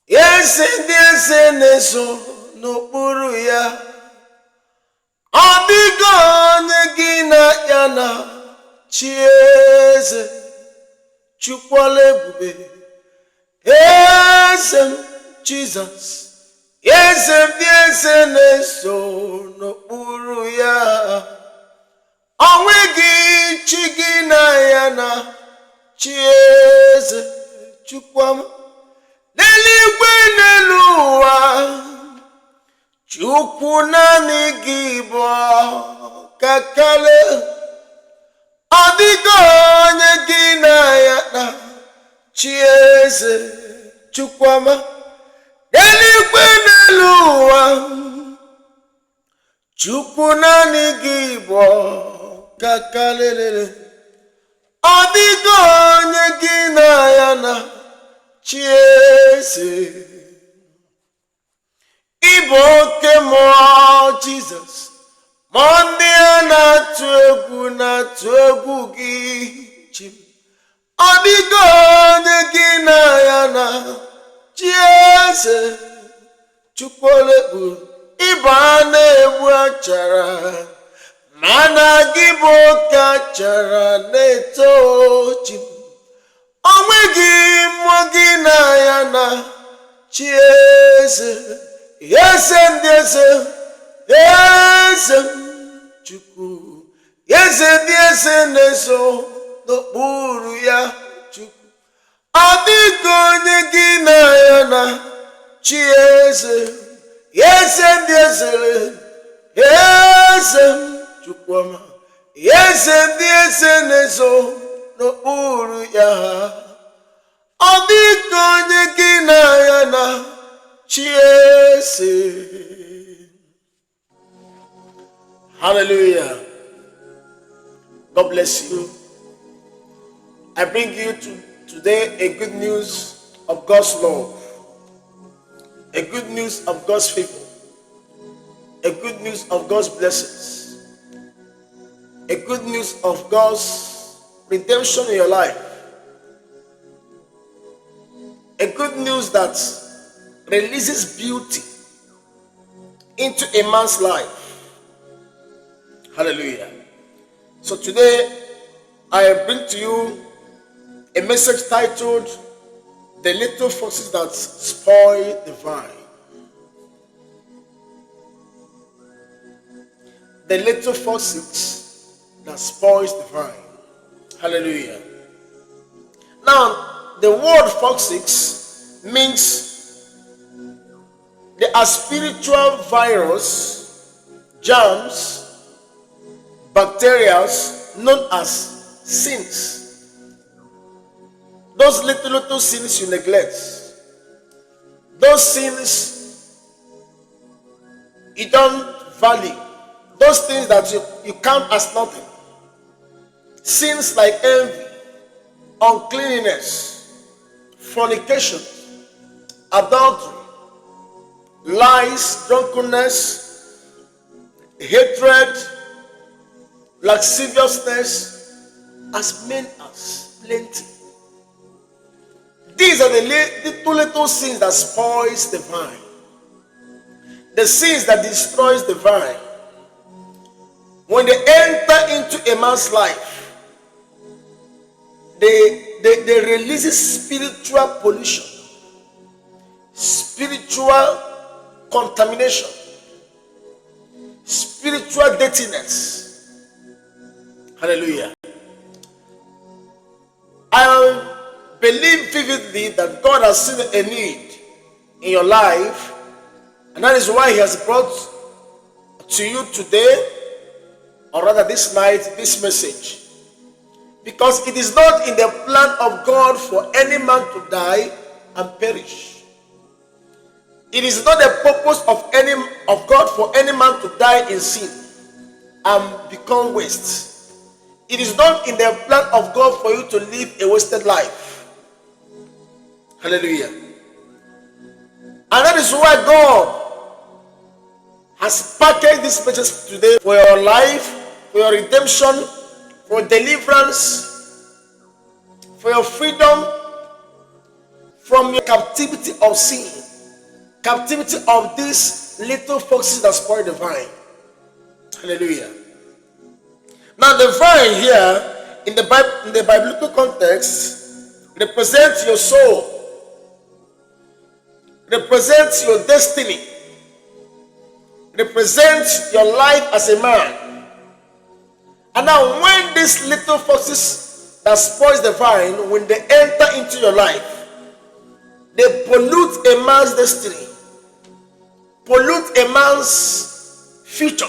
ese ndị eze na-eso n'okpuru ya. Ọ dịghị onye gị na ya na chi eze, Chukwu ọla ebube. Eze m Jizọs, eze ndị eze na-eso n'okpuru ya. Ọ nweghị chi gị na ya na chi eze, Chukwu ọma. N'eluigwe n'elu ụwa, Chukwu naanị gị bụ ọkakale. Ọ dịghị onye gị na ya na chi eze, Chukwu ọma. N'eluigwe n'elu ụwa, Chukwu naanị gị bụ ọkakale. Ọ dịghị onye gị na ya na chi eze. Ị bụ oke mmụọ Jizọs, ma ndị a na-atụ egwu gị, chi. Ọ dịghị onye gị na ya na chi eze, Chukwu ọla ebube. Ịbụ a na-egbu achara, mana gị bụ oke achara na-eto, chi. O nweghị mmụọ gị na ya na chi eze, eze ndị eze, eze Chukwu, eze ndị eze na-eso n'okpuru ya, Chukwu. Ọ dịghị onye gị na ya na chi eze, eze ndị eze, eze Chukwu ọma, eze ndị eze na-eso n'okpuru ya. Ọ dịghị onye gị na ya na chi eze. Hallelujah. God bless you. I bring you today a good news of God's love, a good news of God's favor, a good news of God's blessings, a good news of God's redemption in your life, a good news that releases beauty into a man's life. Hallelujah. So today I bring to you a message titled "The Little Foxes That Spoil the Vine." The little foxes that spoils the vine. Hallelujah. Now, the word foxes means they are spiritual virus, germs, bacteria known as sins. Those little sins you neglect, those sins you don't value, those things that you count as nothing. Sins like envy, uncleanness, fornication, adultery, lies, drunkenness, hatred, lasciviousness, as many as plenty. These are the little sins that spoils the vine, the sins that destroys the vine. When they enter into a man's life, they release spiritual pollution, spiritual contamination, spiritual dirtiness. Hallelujah. I believe vividly that God has seen a need in your life, and that is why He has brought to you today, or rather this night, this message. Because it is not in the plan of God for any man to die and perish. It is not the purpose of God for any man to die in sin and become waste. It is not in the plan of God for you to live a wasted life. Hallelujah. And that is why God has packaged this message today for your life, for your redemption, for deliverance, for your freedom, from your captivity of sin, captivity of these little foxes that spoil the vine. Hallelujah. Now the vine here in the biblical context represents your soul, represents your destiny, represents your life as a man. And now when these little foxes that spoils the vine, when they enter into your life, they pollute a man's destiny, pollute a man's future,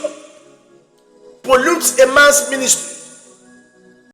pollute a man's ministry.